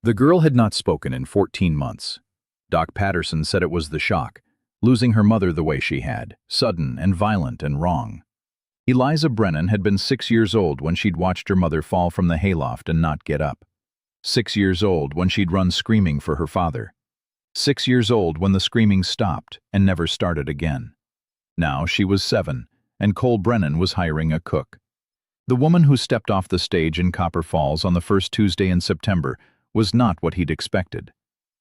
The girl had not spoken in 14 months. Doc Patterson said it was the shock, losing her mother the way she had, sudden and violent and wrong. Eliza Brennan had been 6 years old when she'd watched her mother fall from the hayloft and not get up. 6 years old when she'd run screaming for her father. 6 years old when the screaming stopped and never started again. Now she was 7, and Cole Brennan was hiring a cook. The woman who stepped off the stage in Copper Falls on the first Tuesday in September was not what he'd expected.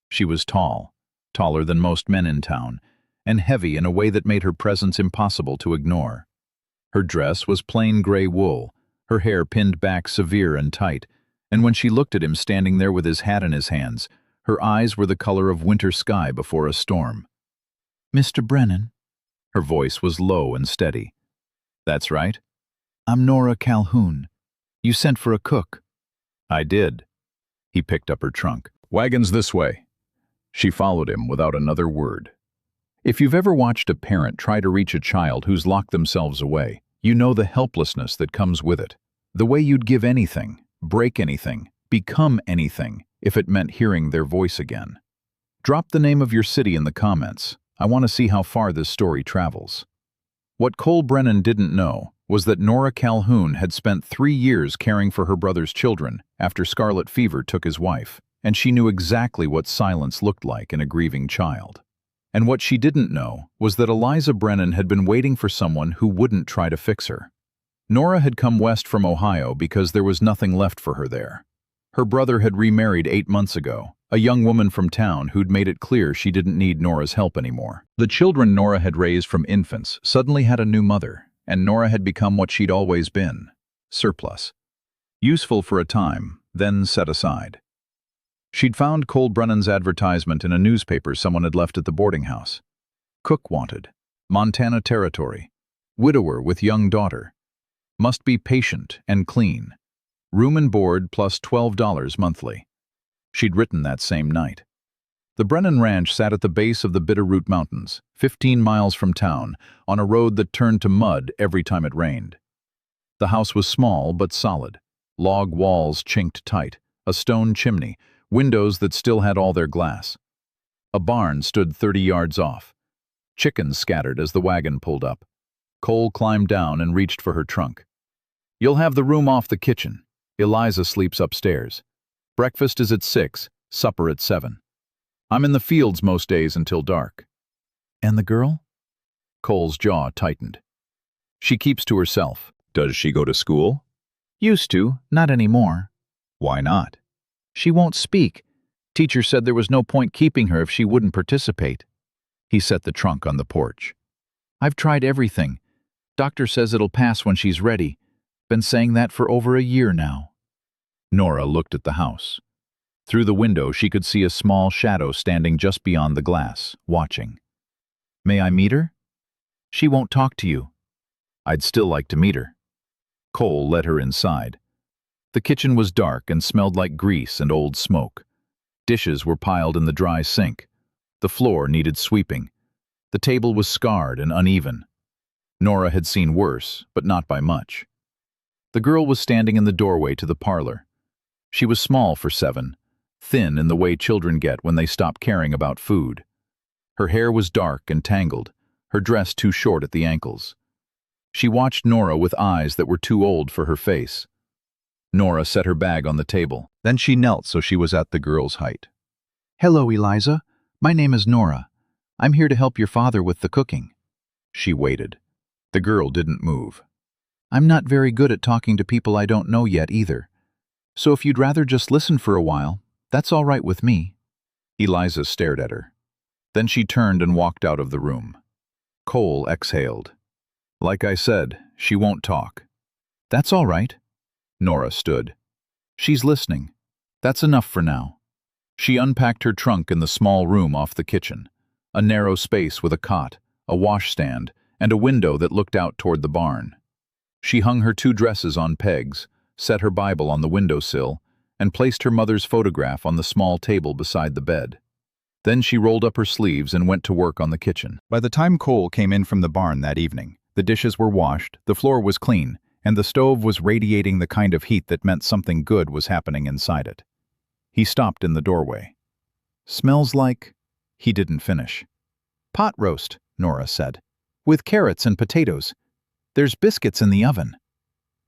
She was tall, taller than most men in town, and heavy in a way that made her presence impossible to ignore. Her dress was plain gray wool, her hair pinned back severe and tight, and when she looked at him standing there with his hat in his hands, her eyes were the color of winter sky before a storm. "Mr. Brennan?" Her voice was low and steady. "That's right. I'm Nora Calhoun. You sent for a cook." "I did." He picked up her trunk. "Wagons this way." She followed him without another word. If you've ever watched a parent try to reach a child who's locked themselves away, you know the helplessness that comes with it. The way you'd give anything, break anything, become anything, if it meant hearing their voice again. Drop the name of your city in the comments. I want to see how far this story travels. What Cole Brennan didn't know was that Nora Calhoun had spent 3 years caring for her brother's children after scarlet fever took his wife, and she knew exactly what silence looked like in a grieving child. And what she didn't know was that Eliza Brennan had been waiting for someone who wouldn't try to fix her. Nora had come west from Ohio because there was nothing left for her there. Her brother had remarried 8 months ago, a young woman from town who'd made it clear she didn't need Nora's help anymore. The children Nora had raised from infants suddenly had a new mother, and Nora had become what she'd always been: surplus. Useful for a time, then set aside. She'd found Cole Brennan's advertisement in a newspaper someone had left at the boarding house. Cook wanted. Montana Territory. Widower with young daughter. Must be patient and clean. Room and board plus $12 monthly. She'd written that same night. The Brennan Ranch sat at the base of the Bitterroot Mountains, 15 miles from town, on a road that turned to mud every time it rained. The house was small but solid. Log walls chinked tight, a stone chimney, windows that still had all their glass. A barn stood 30 yards off. Chickens scattered as the wagon pulled up. Cole climbed down and reached for her trunk. "You'll have the room off the kitchen. Eliza sleeps upstairs. Breakfast is at 6, supper at 7. I'm in the fields most days until dark." "And the girl?" Cole's jaw tightened. "She keeps to herself." "Does she go to school?" "Used to, not anymore." "Why not?" "She won't speak. Teacher said there was no point keeping her if she wouldn't participate." He set the trunk on the porch. "I've tried everything. Doctor says it'll pass when she's ready. Been saying that for over a year now." Nora looked at the house. Through the window she could see a small shadow standing just beyond the glass, watching. "May I meet her?" "She won't talk to you." "I'd still like to meet her." Cole led her inside. The kitchen was dark and smelled like grease and old smoke. Dishes were piled in the dry sink. The floor needed sweeping. The table was scarred and uneven. Nora had seen worse, but not by much. The girl was standing in the doorway to the parlor. She was small for 7, thin in the way children get when they stop caring about food. Her hair was dark and tangled, her dress too short at the ankles. She watched Nora with eyes that were too old for her face. Nora set her bag on the table. Then she knelt so she was at the girl's height. "Hello, Eliza. My name is Nora. I'm here to help your father with the cooking." She waited. The girl didn't move. "I'm not very good at talking to people I don't know yet either. So if you'd rather just listen for a while, that's all right with me." Eliza stared at her. Then she turned and walked out of the room. Cole exhaled. "Like I said, she won't talk." "That's all right." Nora stood. "She's listening. That's enough for now." She unpacked her trunk in the small room off the kitchen, a narrow space with a cot, a washstand, and a window that looked out toward the barn. She hung her 2 dresses on pegs, set her Bible on the windowsill, and placed her mother's photograph on the small table beside the bed. Then she rolled up her sleeves and went to work on the kitchen. By the time Cole came in from the barn that evening, the dishes were washed, the floor was clean, and the stove was radiating the kind of heat that meant something good was happening inside it. He stopped in the doorway. "Smells like—" He didn't finish. "Pot roast," Nora said, "with carrots and potatoes. There's biscuits in the oven."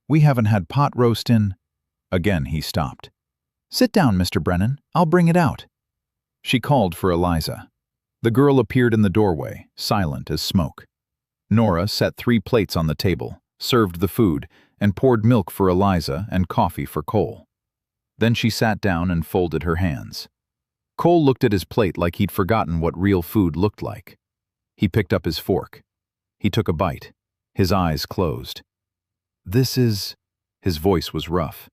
"We haven't had pot roast in—" Again he stopped. "Sit down, Mr. Brennan. I'll bring it out." She called for Eliza. The girl appeared in the doorway, silent as smoke. Nora set 3 plates on the table, served the food, and poured milk for Eliza and coffee for Cole. Then she sat down and folded her hands. Cole looked at his plate like he'd forgotten what real food looked like. He picked up his fork. He took a bite. His eyes closed. "This is—" His voice was rough.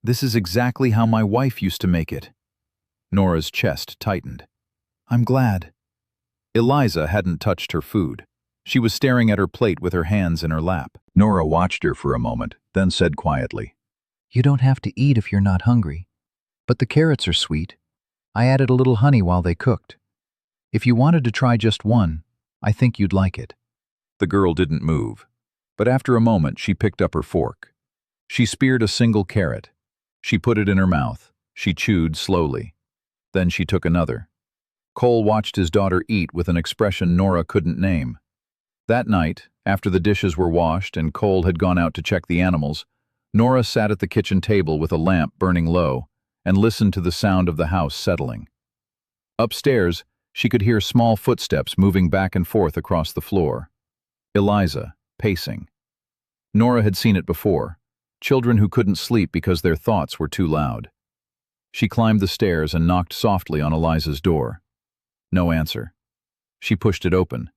"This is exactly how my wife used to make it." Nora's chest tightened. "I'm glad." Eliza hadn't touched her food. She was staring at her plate with her hands in her lap. Nora watched her for a moment, then said quietly, "You don't have to eat if you're not hungry. But the carrots are sweet. I added a little honey while they cooked. If you wanted to try just one, I think you'd like it." The girl didn't move, but after a moment she picked up her fork. She speared a single carrot. She put it in her mouth. She chewed slowly. Then she took another. Cole watched his daughter eat with an expression Nora couldn't name. That night, after the dishes were washed and Cole had gone out to check the animals, Nora sat at the kitchen table with a lamp burning low and listened to the sound of the house settling. Upstairs, she could hear small footsteps moving back and forth across the floor. Eliza, pacing. Nora had seen it before, children who couldn't sleep because their thoughts were too loud. She climbed the stairs and knocked softly on Eliza's door. No answer. She pushed it open.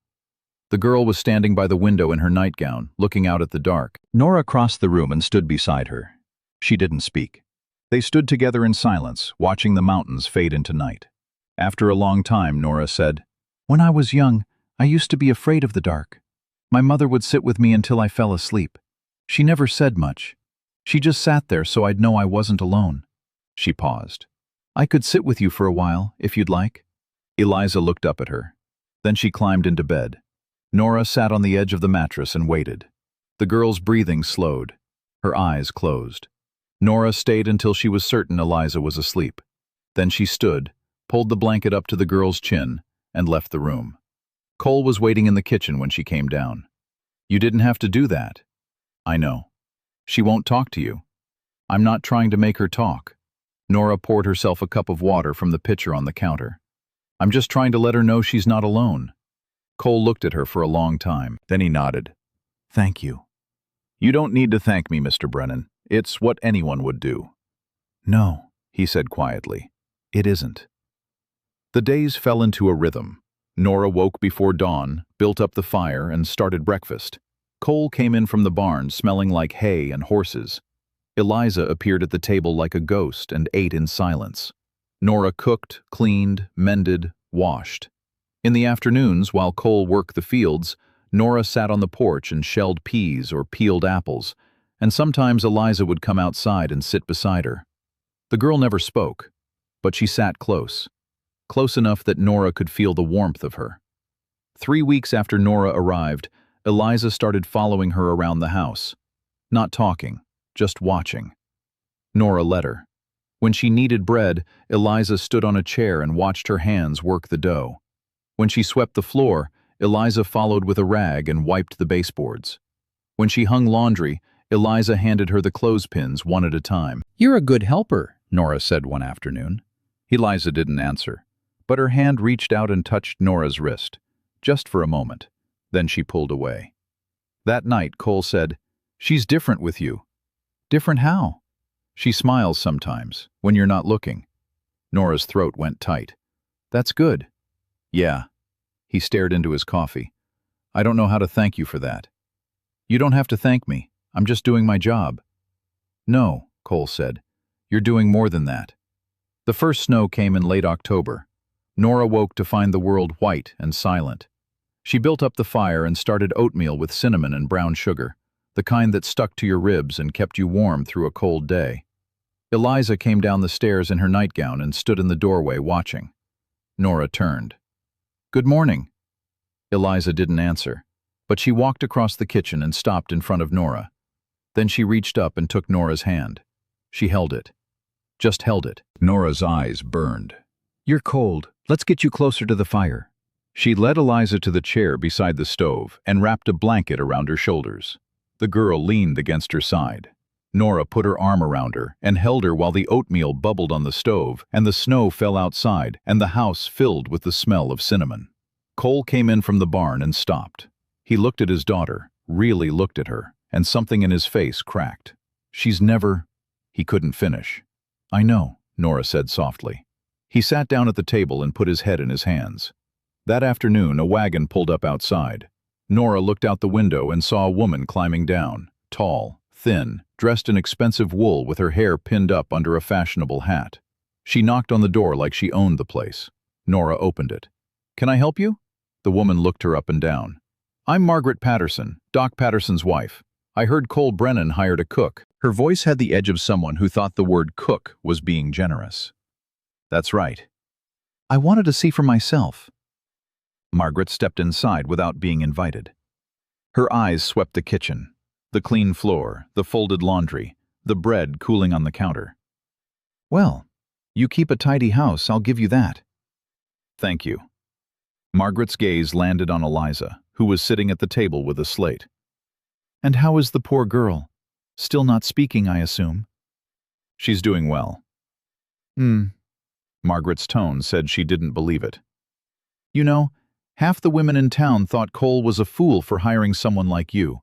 The girl was standing by the window in her nightgown, looking out at the dark. Nora crossed the room and stood beside her. She didn't speak. They stood together in silence, watching the mountains fade into night. After a long time, Nora said, "When I was young, I used to be afraid of the dark. My mother would sit with me until I fell asleep. She never said much. She just sat there so I'd know I wasn't alone." She paused. "I could sit with you for a while, if you'd like." Eliza looked up at her. Then she climbed into bed. Nora sat on the edge of the mattress and waited. The girl's breathing slowed. Her eyes closed. Nora stayed until she was certain Eliza was asleep. Then she stood, pulled the blanket up to the girl's chin, and left the room. Cole was waiting in the kitchen when she came down. "You didn't have to do that." "I know. She won't talk to you." "I'm not trying to make her talk." Nora poured herself a cup of water from the pitcher on the counter. "I'm just trying to let her know she's not alone." Cole looked at her for a long time. Then he nodded. "Thank you." "You don't need to thank me, Mr. Brennan. It's what anyone would do." "No," he said quietly. "It isn't." The days fell into a rhythm. Nora woke before dawn, built up the fire, and started breakfast. Cole came in from the barn smelling like hay and horses. Eliza appeared at the table like a ghost and ate in silence. Nora cooked, cleaned, mended, washed. In the afternoons, while Cole worked the fields, Nora sat on the porch and shelled peas or peeled apples, and sometimes Eliza would come outside and sit beside her. The girl never spoke, but she sat close enough that Nora could feel the warmth of her. 3 weeks after Nora arrived, Eliza started following her around the house. Not talking, just watching. Nora let her. When she kneaded bread, Eliza stood on a chair and watched her hands work the dough. When she swept the floor, Eliza followed with a rag and wiped the baseboards. When she hung laundry, Eliza handed her the clothespins one at a time. "You're a good helper," Nora said one afternoon. Eliza didn't answer, but her hand reached out and touched Nora's wrist, just for a moment. Then she pulled away. That night, Cole said, "She's different with you." "Different how?" "She smiles sometimes, when you're not looking." Nora's throat went tight. "That's good." "Yeah." He stared into his coffee. "I don't know how to thank you for that." "You don't have to thank me. I'm just doing my job." "No," Cole said. "You're doing more than that." The first snow came in late October. Nora woke to find the world white and silent. She built up the fire and started oatmeal with cinnamon and brown sugar, the kind that stuck to your ribs and kept you warm through a cold day. Eliza came down the stairs in her nightgown and stood in the doorway watching. Nora turned. "Good morning." Eliza didn't answer, but she walked across the kitchen and stopped in front of Nora. Then she reached up and took Nora's hand. She held it. Just held it. Nora's eyes burned. "You're cold. Let's get you closer to the fire." She led Eliza to the chair beside the stove and wrapped a blanket around her shoulders. The girl leaned against her side. Nora put her arm around her and held her while the oatmeal bubbled on the stove and the snow fell outside and the house filled with the smell of cinnamon. Cole came in from the barn and stopped. He looked at his daughter, really looked at her, and something in his face cracked. "She's never—" He couldn't finish. "I know," Nora said softly. He sat down at the table and put his head in his hands. That afternoon, a wagon pulled up outside. Nora looked out the window and saw a woman climbing down, tall, thin, dressed in expensive wool with her hair pinned up under a fashionable hat. She knocked on the door like she owned the place. Nora opened it. "Can I help you?" The woman looked her up and down. "I'm Margaret Patterson, Doc Patterson's wife. I heard Cole Brennan hired a cook." Her voice had the edge of someone who thought the word cook was being generous. "That's right. I wanted to see for myself." Margaret stepped inside without being invited. Her eyes swept the kitchen, the clean floor, the folded laundry, the bread cooling on the counter. "Well, you keep a tidy house, I'll give you that." "Thank you." Margaret's gaze landed on Eliza, who was sitting at the table with a slate. "And how is the poor girl? Still not speaking, I assume?" "She's doing well." Margaret's tone said she didn't believe it. "You know, half the women in town thought Cole was a fool for hiring someone like you.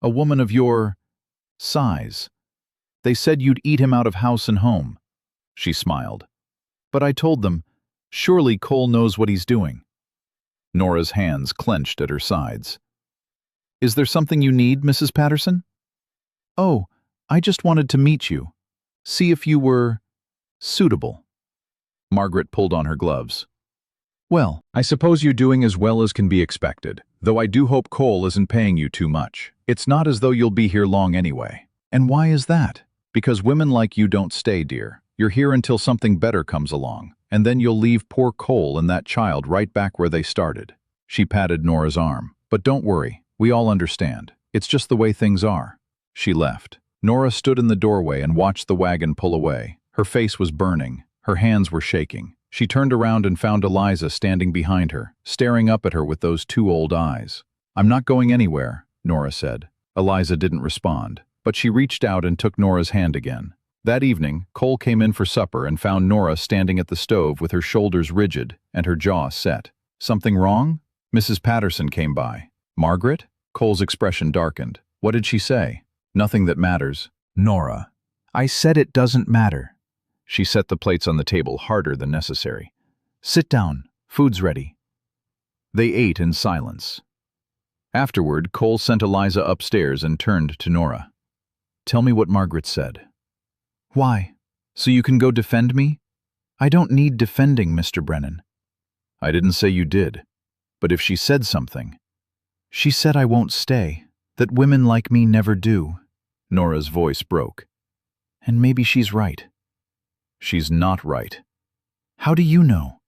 A woman of your size. They said you'd eat him out of house and home." She smiled. "But I told them, surely Cole knows what he's doing." Nora's hands clenched at her sides. "Is there something you need, Mrs. Patterson?" "Oh, I just wanted to meet you. See if you were suitable." Margaret pulled on her gloves. "Well, I suppose you're doing as well as can be expected, though I do hope Cole isn't paying you too much. It's not as though you'll be here long anyway." "And why is that?" "Because women like you don't stay, dear. You're here until something better comes along, and then you'll leave poor Cole and that child right back where they started." She patted Nora's arm. "But don't worry, we all understand. It's just the way things are." She left. Nora stood in the doorway and watched the wagon pull away. Her face was burning. Her hands were shaking. She turned around and found Eliza standing behind her, staring up at her with those two old eyes. "I'm not going anywhere," Nora said. Eliza didn't respond, but she reached out and took Nora's hand again. That evening, Cole came in for supper and found Nora standing at the stove with her shoulders rigid and her jaw set. "Something wrong?" Mrs. Patterson came by. "Margaret?" Cole's expression darkened. "What did she say?" "Nothing that matters." "Nora, I said it doesn't matter." She set the plates on the table harder than necessary. "Sit down. Food's ready." They ate in silence. Afterward, Cole sent Eliza upstairs and turned to Nora. "Tell me what Margaret said." "Why? So you can go defend me?" "I don't need defending, Mr. Brennan." "I didn't say you did. But if she said something—" "She said I won't stay, that women like me never do." Nora's voice broke. "And maybe she's right." "She's not right." "How do you know?"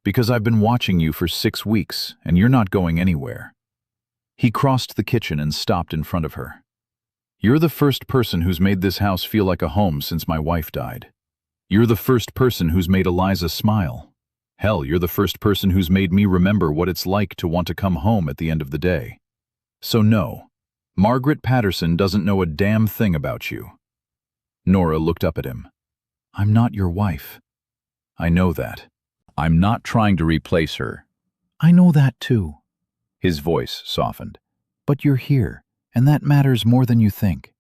"Because I've been watching you for 6 weeks, and you're not going anywhere." He crossed the kitchen and stopped in front of her. "You're the first person who's made this house feel like a home since my wife died. You're the first person who's made Eliza smile. Hell, you're the first person who's made me remember what it's like to want to come home at the end of the day. So no, Margaret Patterson doesn't know a damn thing about you." Nora looked up at him. "I'm not your wife." "I know that. I'm not trying to replace her." "I know that too." His voice softened. "But you're here, and that matters more than you think."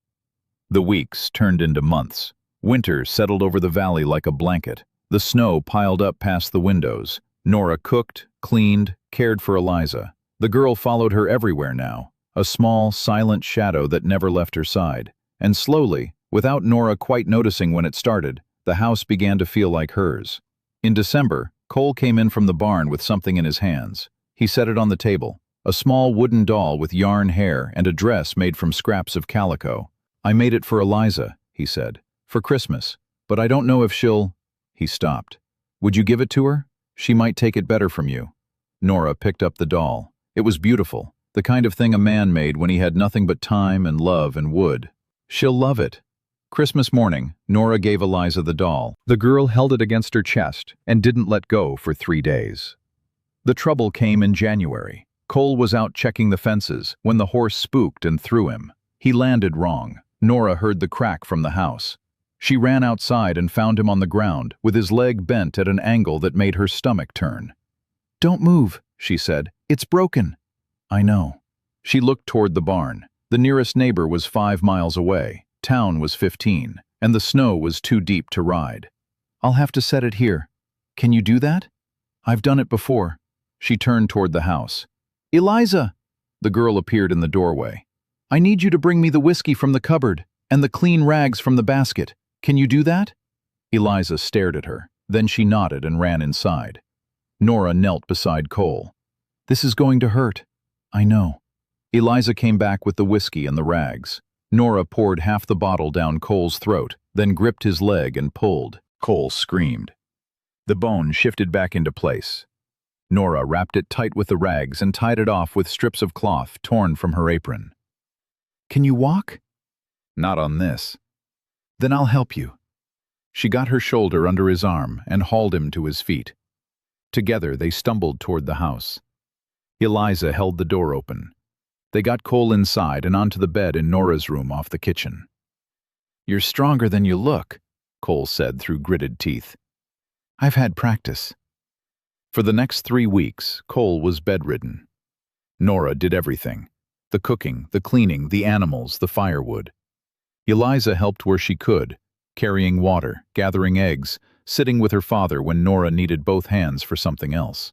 The weeks turned into months. Winter settled over the valley like a blanket. The snow piled up past the windows. Nora cooked, cleaned, cared for Eliza. The girl followed her everywhere now, a small, silent shadow that never left her side. And slowly, without Nora quite noticing when it started, the house began to feel like hers. In December, Cole came in from the barn with something in his hands. He set it on the table, a small wooden doll with yarn hair and a dress made from scraps of calico. "I made it for Eliza," he said, "for Christmas, but I don't know if she'll—" He stopped. "Would you give it to her? She might take it better from you." Nora picked up the doll. It was beautiful, the kind of thing a man made when he had nothing but time and love and wood. "She'll love it." Christmas morning, Nora gave Eliza the doll. The girl held it against her chest and didn't let go for 3 days. The trouble came in January. Cole was out checking the fences when the horse spooked and threw him. He landed wrong. Nora heard the crack from the house. She ran outside and found him on the ground, with his leg bent at an angle that made her stomach turn. "Don't move," she said. "It's broken." "I know." She looked toward the barn. The nearest neighbor was 5 miles away. Town was 15, and the snow was too deep to ride. "I'll have to set it here. Can you do that?" "I've done it before." She turned toward the house. "Eliza!" The girl appeared in the doorway. "I need you to bring me the whiskey from the cupboard and the clean rags from the basket. Can you do that?" Eliza stared at her. Then she nodded and ran inside. Nora knelt beside Cole. "This is going to hurt." "I know." Eliza came back with the whiskey and the rags. Nora poured half the bottle down Cole's throat, then gripped his leg and pulled. Cole screamed. The bone shifted back into place. Nora wrapped it tight with the rags and tied it off with strips of cloth torn from her apron. "Can you walk?" "Not on this." "Then I'll help you." She got her shoulder under his arm and hauled him to his feet. Together they stumbled toward the house. Eliza held the door open. They got Cole inside and onto the bed in Nora's room off the kitchen. "You're stronger than you look," Cole said through gritted teeth. "I've had practice." For the next 3 weeks, Cole was bedridden. Nora did everything: the cooking, the cleaning, the animals, the firewood. Eliza helped where she could, carrying water, gathering eggs, sitting with her father when Nora needed both hands for something else.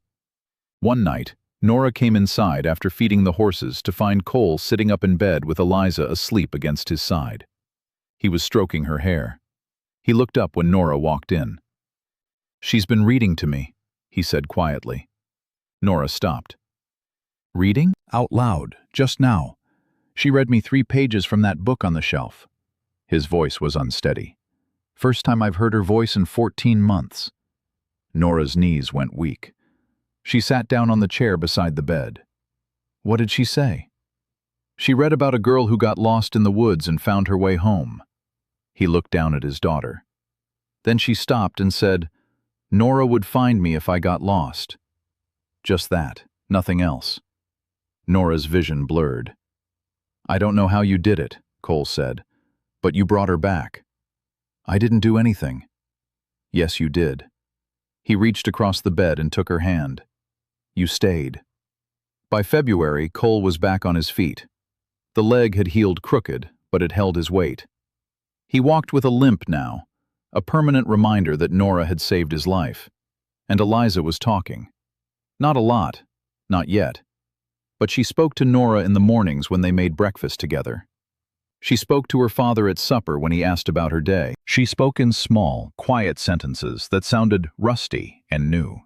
One night, Nora came inside after feeding the horses to find Cole sitting up in bed with Eliza asleep against his side. He was stroking her hair. He looked up when Nora walked in. "She's been reading to me," he said quietly. Nora stopped. "Reading?" "Out loud, just now. She read me 3 pages from that book on the shelf." His voice was unsteady. "First time I've heard her voice in 14 months. Nora's knees went weak. She sat down on the chair beside the bed. "What did she say?" "She read about a girl who got lost in the woods and found her way home." He looked down at his daughter. Then she stopped and said, "Nora would find me if I got lost." Just that, nothing else. Nora's vision blurred. "I don't know how you did it," Cole said, "but you brought her back." "I didn't do anything." "Yes, you did." He reached across the bed and took her hand. "You stayed." By February, Cole was back on his feet. The leg had healed crooked, but it held his weight. He walked with a limp now, a permanent reminder that Nora had saved his life. And Eliza was talking. Not a lot, not yet. But she spoke to Nora in the mornings when they made breakfast together. She spoke to her father at supper when he asked about her day. She spoke in small, quiet sentences that sounded rusty and new.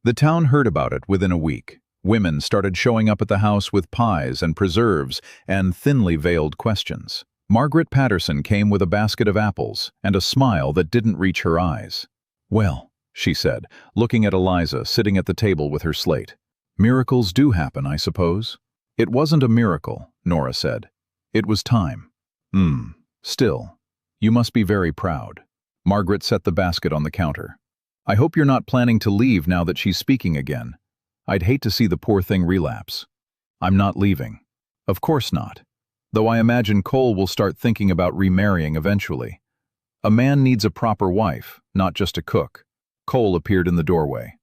The town heard about it within a week. Women started showing up at the house with pies and preserves and thinly veiled questions. Margaret Patterson came with a basket of apples and a smile that didn't reach her eyes. "Well," she said, looking at Eliza sitting at the table with her slate. "Miracles do happen, I suppose." "It wasn't a miracle," Nora said. "It was time." Still, you must be very proud." Margaret set the basket on the counter. "I hope you're not planning to leave now that she's speaking again. I'd hate to see the poor thing relapse." "I'm not leaving." "Of course not. Though I imagine Cole will start thinking about remarrying eventually. A man needs a proper wife, not just a cook." Cole appeared in the doorway.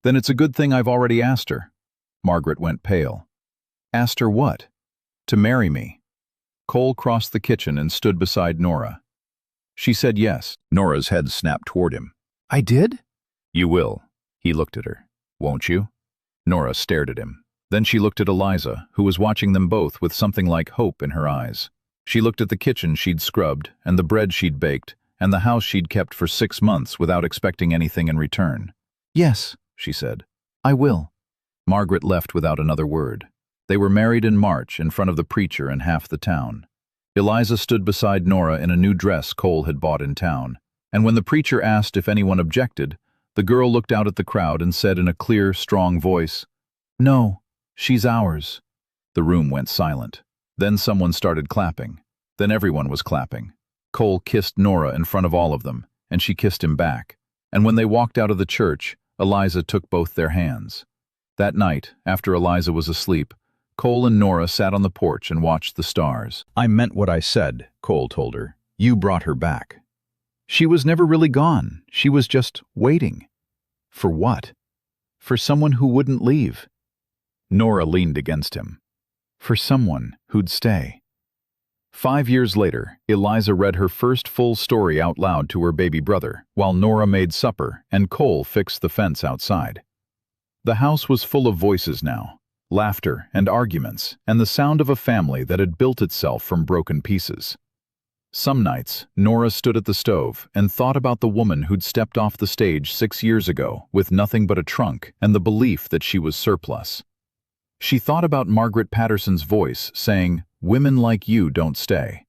"Then it's a good thing I've already asked her." Margaret went pale. "Asked her what?" "To marry me." Cole crossed the kitchen and stood beside Nora. She said yes. Nora's head snapped toward him. "I did?" "You will." He looked at her. "Won't you?" Nora stared at him. Then she looked at Eliza, who was watching them both with something like hope in her eyes. She looked at the kitchen she'd scrubbed, and the bread she'd baked, and the house she'd kept for 6 months without expecting anything in return. "Yes," she said. "I will." Margaret left without another word. They were married in March in front of the preacher and half the town. Eliza stood beside Nora in a new dress Cole had bought in town, and when the preacher asked if anyone objected, the girl looked out at the crowd and said in a clear, strong voice, "No, she's ours." The room went silent. Then someone started clapping. Then everyone was clapping. Cole kissed Nora in front of all of them, and she kissed him back. And when they walked out of the church, Eliza took both their hands. That night, after Eliza was asleep, Cole and Nora sat on the porch and watched the stars. I meant what I said, Cole told her. You brought her back. She was never really gone. She was just waiting. For what? For someone who wouldn't leave. Nora leaned against him. For someone who'd stay. 5 years later, Eliza read her first full story out loud to her baby brother, while Nora made supper and Cole fixed the fence outside. The house was full of voices now, laughter and arguments, and the sound of a family that had built itself from broken pieces. Some nights, Nora stood at the stove and thought about the woman who'd stepped off the stage 6 years ago with nothing but a trunk and the belief that she was surplus. She thought about Margaret Patterson's voice saying, "Women like you don't stay."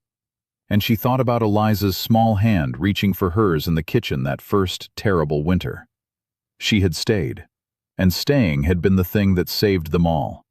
And she thought about Eliza's small hand reaching for hers in the kitchen that first terrible winter. She had stayed, and staying had been the thing that saved them all.